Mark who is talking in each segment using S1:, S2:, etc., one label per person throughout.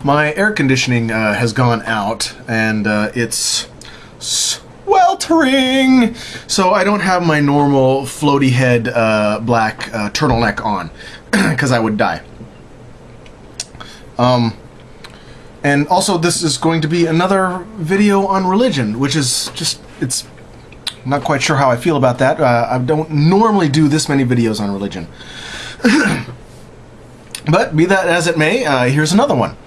S1: My air conditioning has gone out, and it's sweltering, so I don't have my normal floaty head black turtleneck on, because I would die. And also this is going to be another video on religion, which is just, it's not quite sure how I feel about that. I don't normally do this many videos on religion. But be that as it may, here's another one.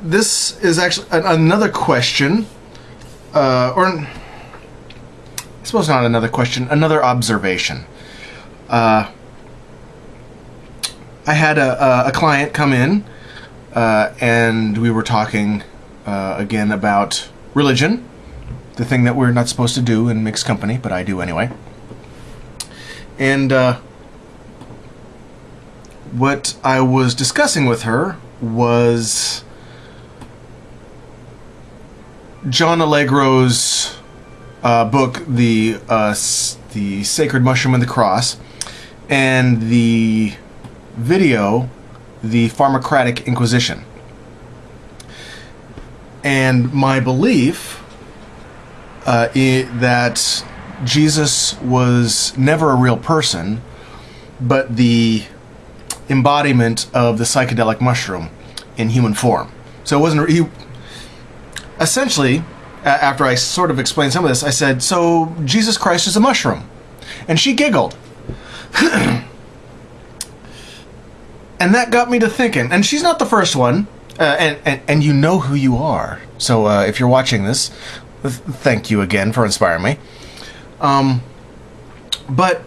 S1: This is actually another question, or I suppose not another question, another observation. I had a client come in, and we were talking again about religion, the thing that we're not supposed to do in mixed company, but I do anyway. And what I was discussing with her was John Allegro's book, the Sacred Mushroom and the Cross, and the video, The Pharmacratic Inquisition. And my belief that Jesus was never a real person, but the embodiment of the psychedelic mushroom in human form. So it wasn't... Essentially, after I sort of explained some of this, I said, so Jesus Christ is a mushroom. And she giggled. And that got me to thinking. And she's not the first one. And you know who you are. So if you're watching this, thank you again for inspiring me. But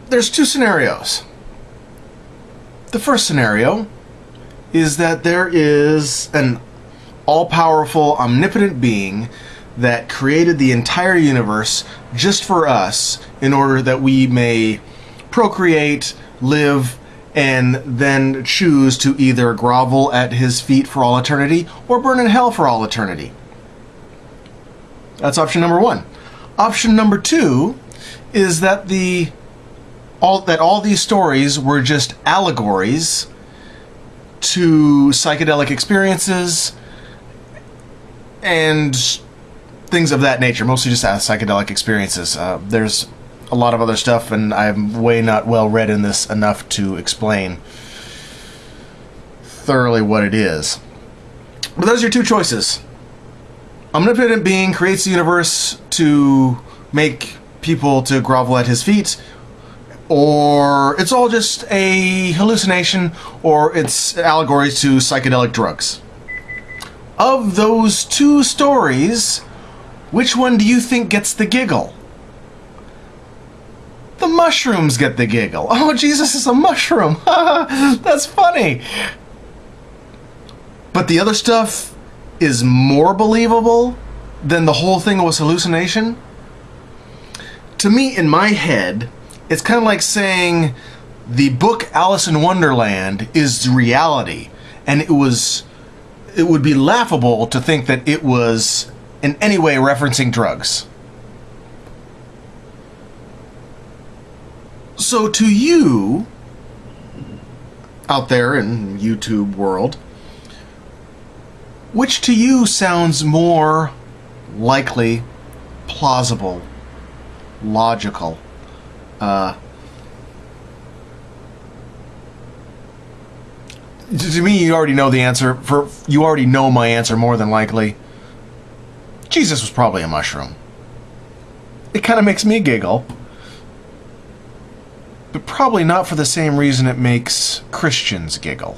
S1: there's two scenarios. The first scenario is that there is an all-powerful, omnipotent being that created the entire universe just for us in order that we may procreate, live, and then choose to either grovel at his feet for all eternity or burn in hell for all eternity. That's option number one. Option number two is that all these stories were just allegories to psychedelic experiences and things of that nature, mostly just psychedelic experiences. There's a lot of other stuff, and I'm way not well read in this enough to explain thoroughly what it is. But those are your two choices. Omnipotent being creates the universe to make people to grovel at his feet, or it's all just a hallucination, or it's allegories to psychedelic drugs. Of those two stories, which one do you think gets the giggle? The mushrooms get the giggle. Oh, Jesus is a mushroom. That's funny. But the other stuff is more believable than the whole thing was hallucination? To me, in my head, it's kind of like saying the book Alice in Wonderland is reality, and it would be laughable to think that it was in any way referencing drugs. So to you, out there in YouTube world, which to you sounds more likely, plausible, logical? To me, you already know the answer. You already know my answer more than likely. Jesus was probably a mushroom. It kind of makes me giggle. But probably not for the same reason it makes Christians giggle.